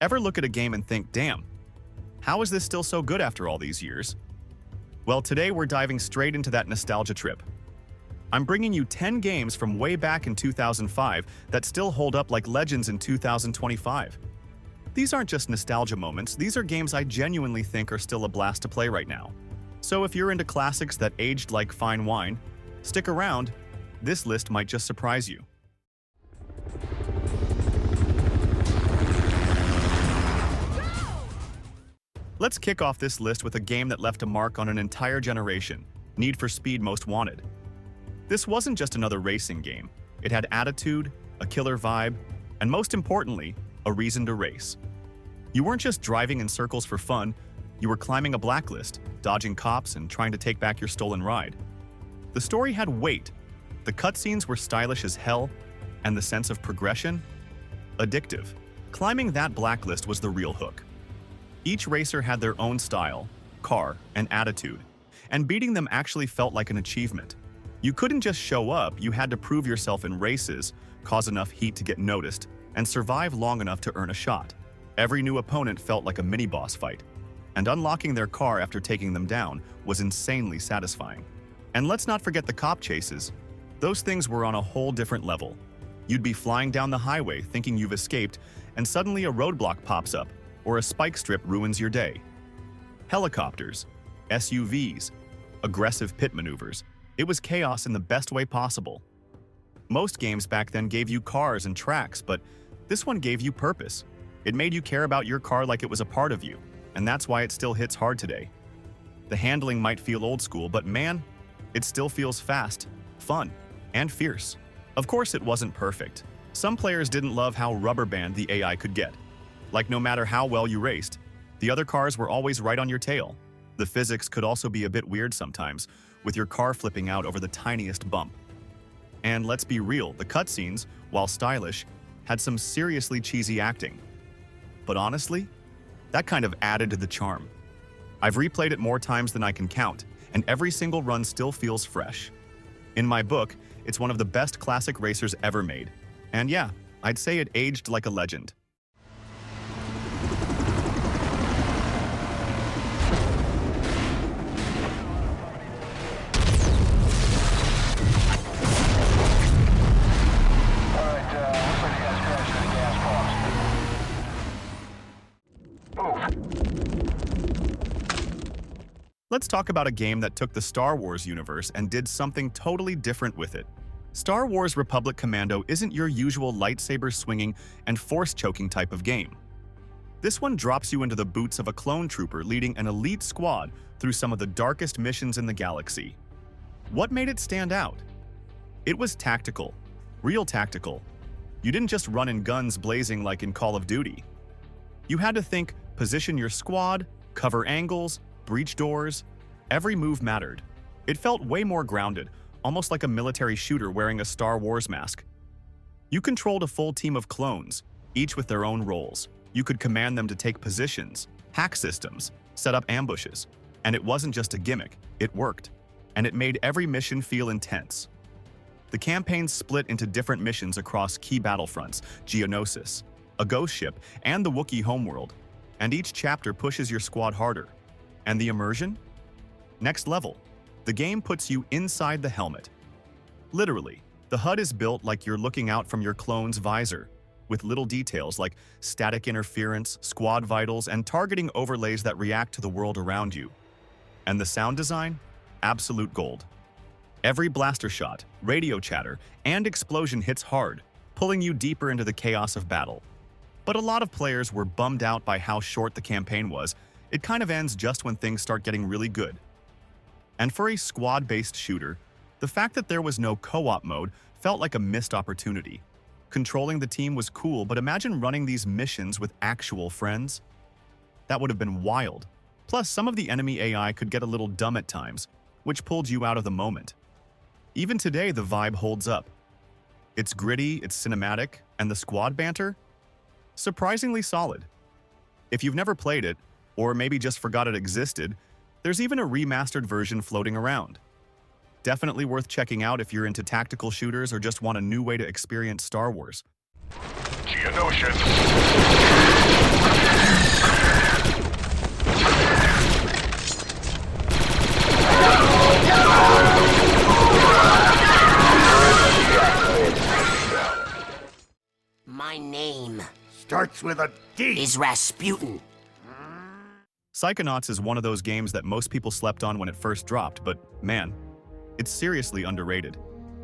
Ever look at a game and think, damn, how is this still so good after all these years? Well, today we're diving straight into that nostalgia trip. I'm bringing you 10 games from way back in 2005 that still hold up like legends in 2025. These aren't just nostalgia moments, these are games I genuinely think are still a blast to play right now. So if you're into classics that aged like fine wine, stick around, this list might just surprise you. Let's kick off this list with a game that left a mark on an entire generation, Need for Speed Most Wanted. This wasn't just another racing game. It had attitude, a killer vibe, and most importantly, a reason to race. You weren't just driving in circles for fun, you were climbing a blacklist, dodging cops, and trying to take back your stolen ride. The story had weight, the cutscenes were stylish as hell, and the sense of progression? Addictive. Climbing that blacklist was the real hook. Each racer had their own style, car, and attitude, and beating them actually felt like an achievement. You couldn't just show up, you had to prove yourself in races, cause enough heat to get noticed, and survive long enough to earn a shot. Every new opponent felt like a mini-boss fight, and unlocking their car after taking them down was insanely satisfying. And let's not forget the cop chases. Those things were on a whole different level. You'd be flying down the highway thinking you've escaped, and suddenly a roadblock pops up, or a spike strip ruins your day. Helicopters, SUVs, aggressive pit maneuvers. It was chaos in the best way possible. Most games back then gave you cars and tracks, but this one gave you purpose. It made you care about your car like it was a part of you, and that's why it still hits hard today. The handling might feel old school, but man, it still feels fast, fun, and fierce. Of course it wasn't perfect. Some players didn't love how rubber band the AI could get. Like no matter how well you raced, the other cars were always right on your tail. The physics could also be a bit weird sometimes, with your car flipping out over the tiniest bump. And let's be real, the cutscenes, while stylish, had some seriously cheesy acting. But honestly, that kind of added to the charm. I've replayed it more times than I can count, and every single run still feels fresh. In my book, it's one of the best classic racers ever made. And yeah, I'd say it aged like a legend. Let's talk about a game that took the Star Wars universe and did something totally different with it. Star Wars Republic Commando isn't your usual lightsaber-swinging and force-choking type of game. This one drops you into the boots of a clone trooper leading an elite squad through some of the darkest missions in the galaxy. What made it stand out? It was tactical, real tactical. You didn't just run in guns blazing like in Call of Duty. You had to think, position your squad, cover angles, breach doors. Every move mattered. It felt way more grounded, almost like a military shooter wearing a Star Wars mask. You controlled a full team of clones, each with their own roles. You could command them to take positions, hack systems, set up ambushes. And it wasn't just a gimmick, it worked. And it made every mission feel intense. The campaign split into different missions across key battlefronts, Geonosis, a ghost ship, and the Wookiee homeworld. And each chapter pushes your squad harder. And the immersion? Next level. The game puts you inside the helmet. Literally, the HUD is built like you're looking out from your clone's visor, with little details like static interference, squad vitals, and targeting overlays that react to the world around you. And the sound design? Absolute gold. Every blaster shot, radio chatter, and explosion hits hard, pulling you deeper into the chaos of battle. But a lot of players were bummed out by how short the campaign was. It kind of ends just when things start getting really good. And for a squad-based shooter, the fact that there was no co-op mode felt like a missed opportunity. Controlling the team was cool, but imagine running these missions with actual friends. That would have been wild. Plus, some of the enemy AI could get a little dumb at times, which pulled you out of the moment. Even today, the vibe holds up. It's gritty, it's cinematic, and the squad banter? Surprisingly solid. If you've never played it, or maybe just forgot it existed, there's even a remastered version floating around. Definitely worth checking out if you're into tactical shooters or just want a new way to experience Star Wars. Geonosis. starts with a D. Is Rasputin. Psychonauts is one of those games that most people slept on when it first dropped, but man, it's seriously underrated.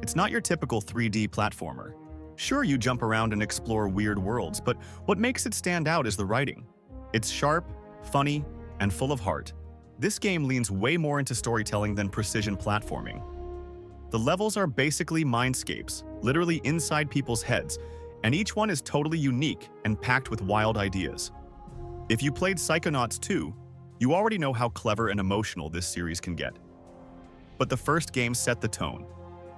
It's not your typical 3D platformer. Sure, you jump around and explore weird worlds, but what makes it stand out is the writing. It's sharp, funny, and full of heart. This game leans way more into storytelling than precision platforming. The levels are basically mindscapes, literally inside people's heads, and each one is totally unique and packed with wild ideas. If you played Psychonauts 2, you already know how clever and emotional this series can get. But the first game set the tone.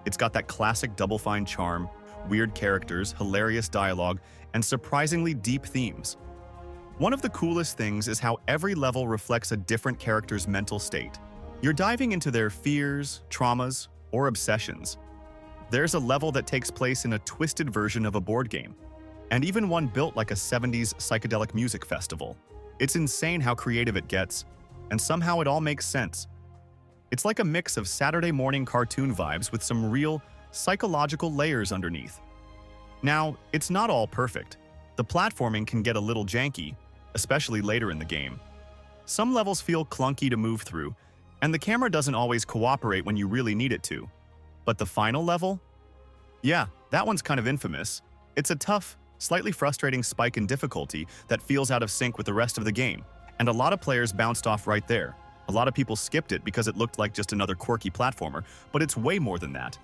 It's got that classic Double Fine charm, weird characters, hilarious dialogue, and surprisingly deep themes. One of the coolest things is how every level reflects a different character's mental state. You're diving into their fears, traumas, or obsessions. There's a level that takes place in a twisted version of a board game, and even one built like a 70s psychedelic music festival. It's insane how creative it gets, and somehow it all makes sense. It's like a mix of Saturday morning cartoon vibes with some real psychological layers underneath. Now, it's not all perfect. The platforming can get a little janky, especially later in the game. Some levels feel clunky to move through, and the camera doesn't always cooperate when you really need it to. But the final level? Yeah, that one's kind of infamous. It's a tough, slightly frustrating spike in difficulty that feels out of sync with the rest of the game, and a lot of players bounced off right there. A lot of people skipped it because it looked like just another quirky platformer, but it's way more than that.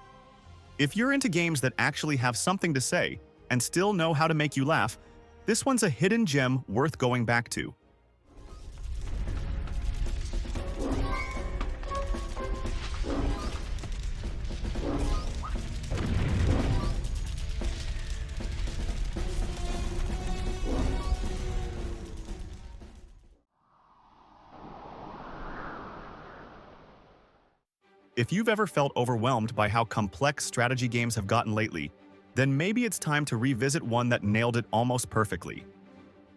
If you're into games that actually have something to say and still know how to make you laugh, this one's a hidden gem worth going back to. If you've ever felt overwhelmed by how complex strategy games have gotten lately, then maybe it's time to revisit one that nailed it almost perfectly.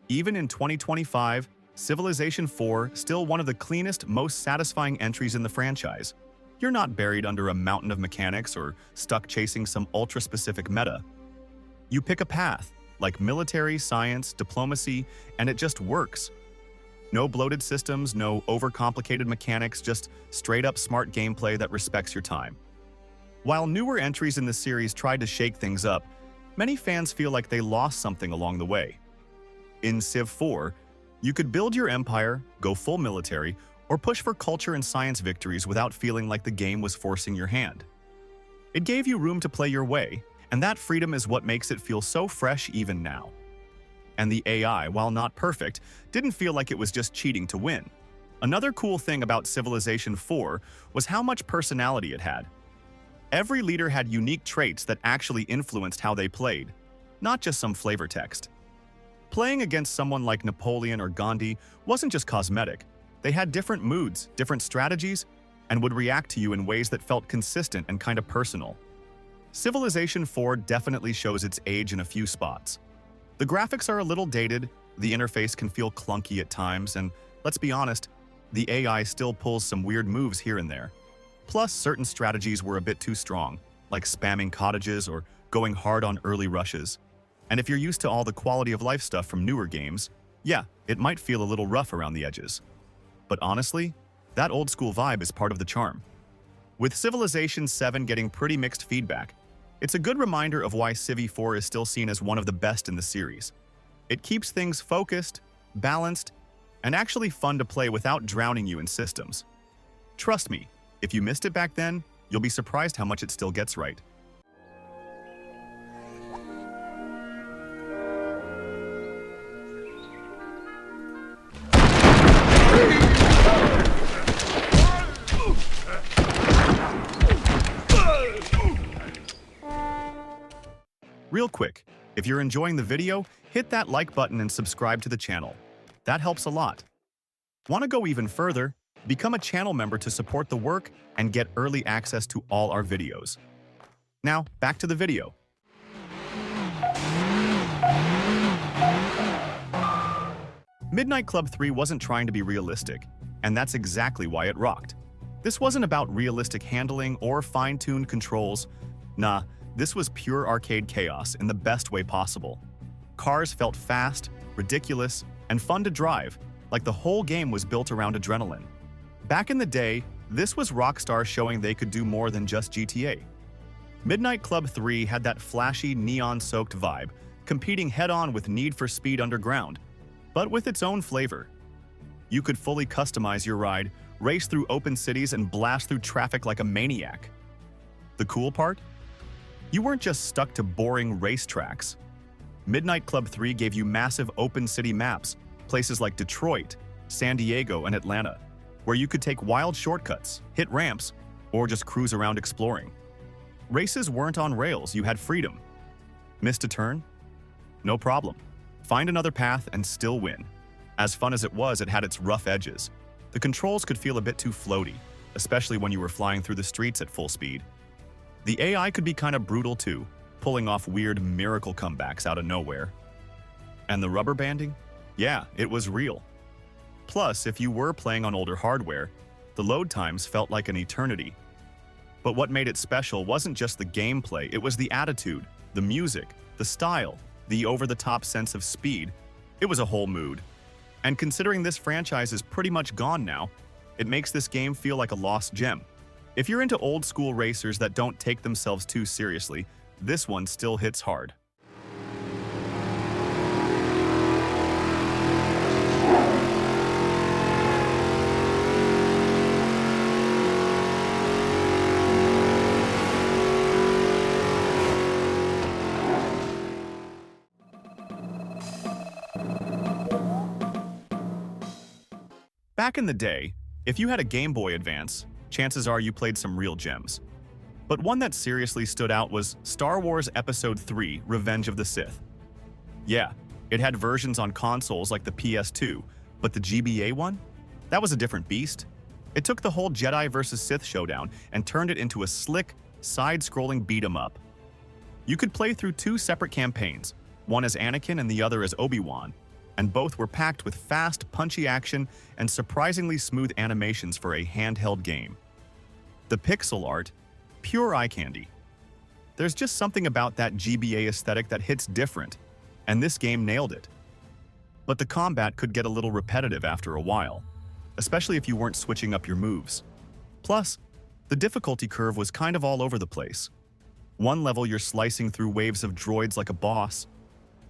Even in 2025, Civilization 4 is still one of the cleanest, most satisfying entries in the franchise. You're not buried under a mountain of mechanics or stuck chasing some ultra-specific meta. You pick a path, like military, science, diplomacy, and it just works. No bloated systems, no overcomplicated mechanics, just straight-up smart gameplay that respects your time. While newer entries in the series tried to shake things up, many fans feel like they lost something along the way. In Civ 4, you could build your empire, go full military, or push for culture and science victories without feeling like the game was forcing your hand. It gave you room to play your way, and that freedom is what makes it feel so fresh even now. And the AI, while not perfect, didn't feel like it was just cheating to win. Another cool thing about Civilization 4 was how much personality it had. Every leader had unique traits that actually influenced how they played, not just some flavor text. Playing against someone like Napoleon or Gandhi wasn't just cosmetic. They had different moods, different strategies, and would react to you in ways that felt consistent and kind of personal. Civilization 4 definitely shows its age in a few spots. The graphics are a little dated, the interface can feel clunky at times, and let's be honest, the AI still pulls some weird moves here and there. Plus, certain strategies were a bit too strong, like spamming cottages or going hard on early rushes. And if you're used to all the quality of life stuff from newer games, yeah, it might feel a little rough around the edges. But honestly, that old school vibe is part of the charm. With Civilization 7 getting pretty mixed feedback, it's a good reminder of why Civ 4 is still seen as one of the best in the series. It keeps things focused, balanced, and actually fun to play without drowning you in systems. Trust me, if you missed it back then, you'll be surprised how much it still gets right. Real quick, if you're enjoying the video, hit that like button and subscribe to the channel. That helps a lot. Want to go even further? Become a channel member to support the work and get early access to all our videos. Now, back to the video. Midnight Club 3 wasn't trying to be realistic, and that's exactly why it rocked. This wasn't about realistic handling or fine-tuned controls. Nah, this was pure arcade chaos in the best way possible. Cars felt fast, ridiculous, and fun to drive, like the whole game was built around adrenaline. Back in the day, this was Rockstar showing they could do more than just GTA. Midnight Club 3 had that flashy, neon-soaked vibe, competing head-on with Need for Speed Underground, but with its own flavor. You could fully customize your ride, race through open cities, and blast through traffic like a maniac. The cool part? You weren't just stuck to boring racetracks. Midnight Club 3 gave you massive open city maps, places like Detroit, San Diego, and Atlanta, where you could take wild shortcuts, hit ramps, or just cruise around exploring. Races weren't on rails, you had freedom. Missed a turn? No problem. Find another path and still win. As fun as it had its rough edges. The controls could feel a bit too floaty, especially when you were flying through the streets at full speed. The AI could be kind of brutal too, pulling off weird miracle comebacks out of nowhere. And the rubber banding? Yeah, it was real. Plus, if you were playing on older hardware, the load times felt like an eternity. But what made it special wasn't just the gameplay, it was the attitude, the music, the style, the over-the-top sense of speed. It was a whole mood. And considering this franchise is pretty much gone now, it makes this game feel like a lost gem. If you're into old-school racers that don't take themselves too seriously, this one still hits hard. Back in the day, if you had a Game Boy Advance, chances are you played some real gems. But one that seriously stood out was Star Wars Episode 3: Revenge of the Sith. Yeah, it had versions on consoles like the PS2, but the GBA one? That was a different beast. It took the whole Jedi vs. Sith showdown and turned it into a slick, side-scrolling beat-em-up. You could play through two separate campaigns, one as Anakin and the other as Obi-Wan, and both were packed with fast, punchy action and surprisingly smooth animations for a handheld game. The pixel art, pure eye candy. There's just something about that GBA aesthetic that hits different, and this game nailed it. But the combat could get a little repetitive after a while, especially if you weren't switching up your moves. Plus, the difficulty curve was kind of all over the place. One level you're slicing through waves of droids like a boss.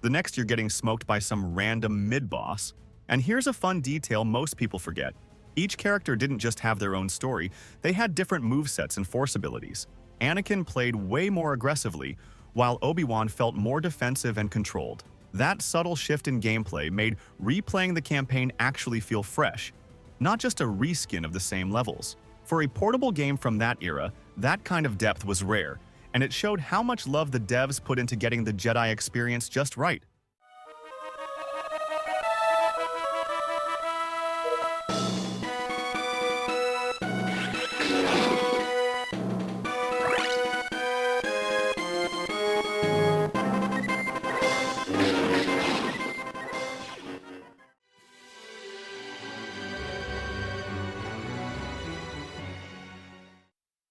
The next you're getting smoked by some random mid-boss. And here's a fun detail most people forget. Each character didn't just have their own story, they had different movesets and force abilities. Anakin played way more aggressively, while Obi-Wan felt more defensive and controlled. That subtle shift in gameplay made replaying the campaign actually feel fresh, not just a reskin of the same levels. For a portable game from that era, that kind of depth was rare, and it showed how much love the devs put into getting the Jedi experience just right.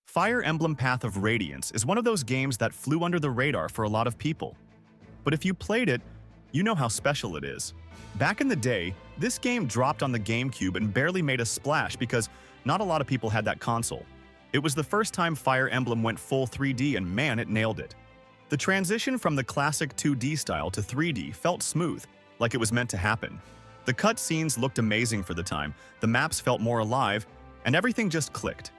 Fire Emblem Path of Radiance is one of those games that flew under the radar for a lot of people. But if you played it, you know how special it is. Back in the day, this game dropped on the GameCube and barely made a splash because not a lot of people had that console. It was the first time Fire Emblem went full 3D, and man, it nailed it. The transition from the classic 2D style to 3D felt smooth, like it was meant to happen. The cutscenes looked amazing for the time, the maps felt more alive, and everything just clicked.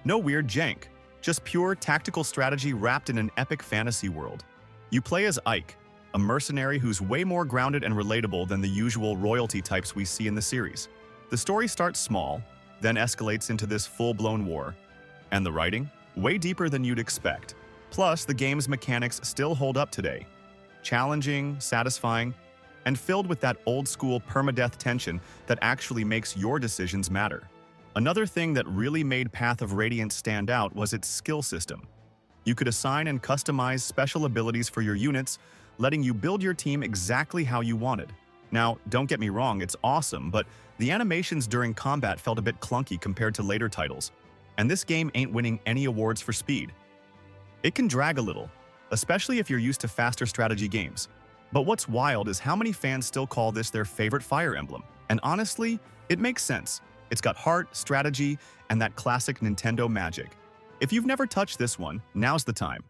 No weird jank, just pure tactical strategy wrapped in an epic fantasy world. You play as Ike, a mercenary who's way more grounded and relatable than the usual royalty types we see in the series. The story starts small, then escalates into this full-blown war. And the writing? Way deeper than you'd expect. Plus, the game's mechanics still hold up today. Challenging, satisfying, and filled with that old-school permadeath tension that actually makes your decisions matter. Another thing that really made Path of Radiance stand out was its skill system. You could assign and customize special abilities for your units, letting you build your team exactly how you wanted. Now, don't get me wrong, it's awesome, but the animations during combat felt a bit clunky compared to later titles, and this game ain't winning any awards for speed. It can drag a little, especially if you're used to faster strategy games. But what's wild is how many fans still call this their favorite Fire Emblem. And honestly, it makes sense. It's got heart, strategy, and that classic Nintendo magic. If you've never touched this one, now's the time.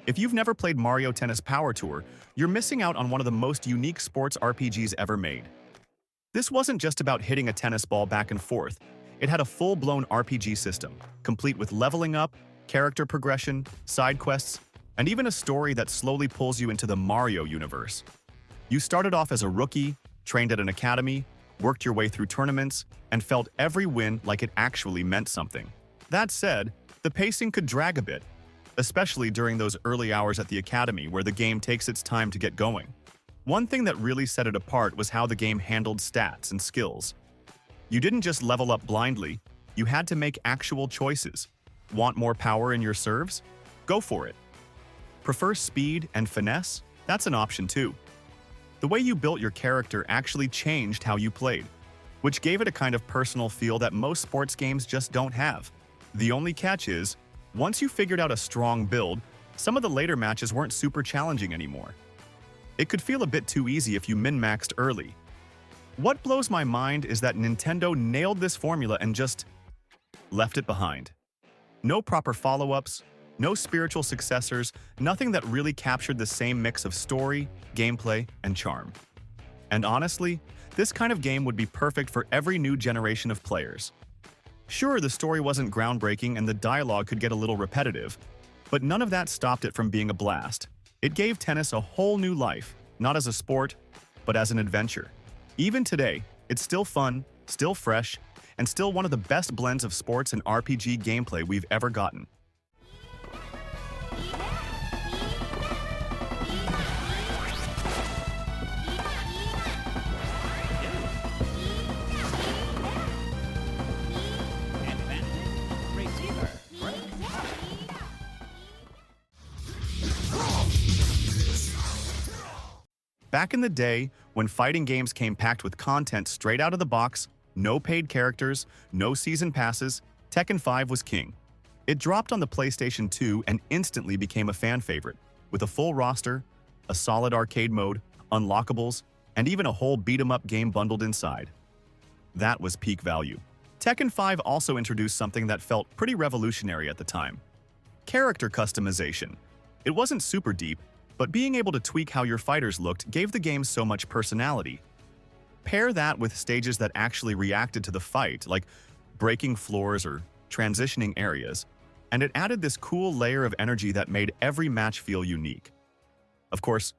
If you've never played Mario Tennis Power Tour, you're missing out on one of the most unique sports RPGs ever made. This wasn't just about hitting a tennis ball back and forth. It had a full-blown RPG system, complete with leveling up, character progression, side quests, and even a story that slowly pulls you into the Mario universe. You started off as a rookie, trained at an academy, worked your way through tournaments, and felt every win like it actually meant something. That said, the pacing could drag a bit, especially during those early hours at the academy where the game takes its time to get going. One thing that really set it apart was how the game handled stats and skills. You didn't just level up blindly, you had to make actual choices. Want more power in your serves? Go for it. Prefer speed and finesse? That's an option too. The way you built your character actually changed how you played, which gave it a kind of personal feel that most sports games just don't have. The only catch is, once you figured out a strong build, some of the later matches weren't super challenging anymore. It could feel a bit too easy if you min-maxed early. What blows my mind is that Nintendo nailed this formula and just left it behind. No proper follow-ups, no spiritual successors, nothing that really captured the same mix of story, gameplay, and charm. And honestly, this kind of game would be perfect for every new generation of players. Sure, the story wasn't groundbreaking and the dialogue could get a little repetitive, but none of that stopped it from being a blast. It gave tennis a whole new life, not as a sport, but as an adventure. Even today, it's still fun, still fresh, and still one of the best blends of sports and RPG gameplay we've ever gotten. Back in the day, when fighting games came packed with content straight out of the box, no paid characters, no season passes, Tekken 5 was king. It dropped on the PlayStation 2 and instantly became a fan favorite, with a full roster, a solid arcade mode, unlockables, and even a whole beat-em-up game bundled inside. That was peak value. Tekken 5 also introduced something that felt pretty revolutionary at the time: character customization. It wasn't super deep, but being able to tweak how your fighters looked gave the game so much personality. Pair that with stages that actually reacted to the fight, like breaking floors or transitioning areas, and it added this cool layer of energy that made every match feel unique. Of course,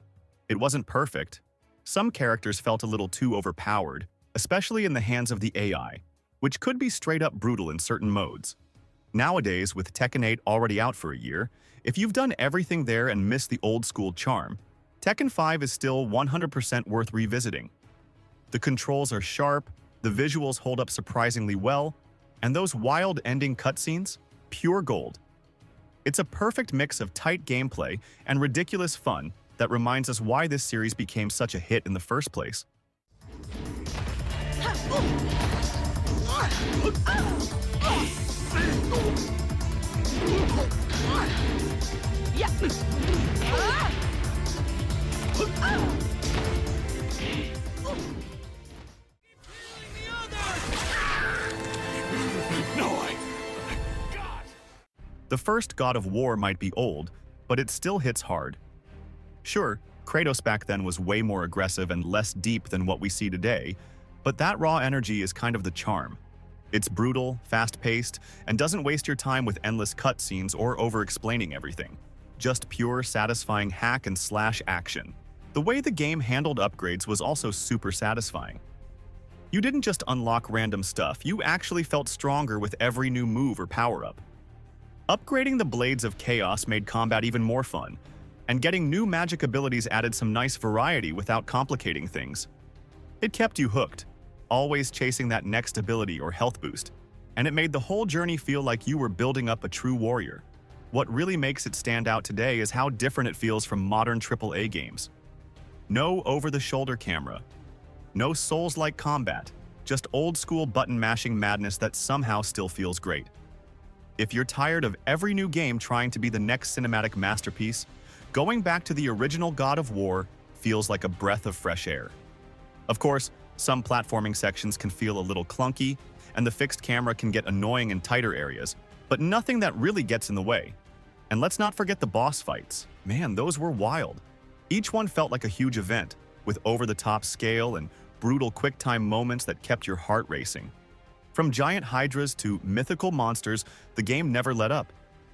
it wasn't perfect. Some characters felt a little too overpowered, especially in the hands of the AI, which could be straight-up brutal in certain modes. Nowadays, with Tekken 8 already out for a year, if you've done everything there and missed the old-school charm, Tekken 5 is still 100% worth revisiting. The controls are sharp, the visuals hold up surprisingly well, and those wild ending cutscenes? Pure gold. It's a perfect mix of tight gameplay and ridiculous fun that reminds us why this series became such a hit in the first place. The first God of War might be old, but it still hits hard. Sure, Kratos back then was way more aggressive and less deep than what we see today, but that raw energy is kind of the charm. It's brutal, fast-paced, and doesn't waste your time with endless cutscenes or over-explaining everything. Just pure, satisfying hack-and-slash action. The way the game handled upgrades was also super satisfying. You didn't just unlock random stuff, you actually felt stronger with every new move or power-up. Upgrading the Blades of Chaos made combat even more fun, and getting new magic abilities added some nice variety without complicating things. It kept you hooked, always chasing that next ability or health boost. and it made the whole journey feel like you were building up a true warrior. What really makes it stand out today is how different it feels from modern AAA games. No over-the-shoulder camera, no Souls-like combat, just old-school button-mashing madness that somehow still feels great. If you're tired of every new game trying to be the next cinematic masterpiece, going back to the original God of War feels like a breath of fresh air. Of course, some platforming sections can feel a little clunky, and the fixed camera can get annoying in tighter areas, but nothing that really gets in the way. And let's not forget the boss fights. Man, those were wild. Each one felt like a huge event, with over-the-top scale and brutal quick-time moments that kept your heart racing. From giant hydras to mythical monsters, the game never let up.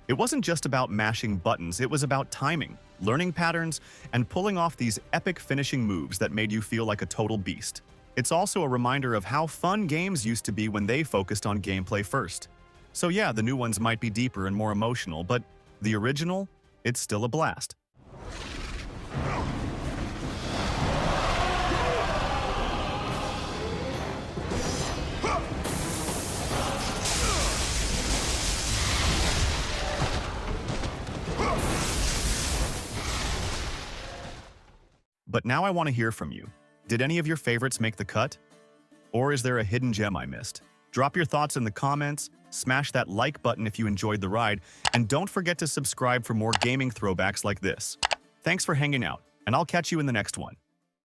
It wasn't just about mashing buttons, it was about timing, learning patterns, and pulling off these epic finishing moves that made you feel like a total beast. It's also a reminder of how fun games used to be when they focused on gameplay first. So yeah, the new ones might be deeper and more emotional, but the original, it's still a blast. But now I want to hear from you. Did any of your favorites make the cut? Or is there a hidden gem I missed? Drop your thoughts in the comments, smash that like button if you enjoyed the ride, and don't forget to subscribe for more gaming throwbacks like this. Thanks for hanging out, and I'll catch you in the next one.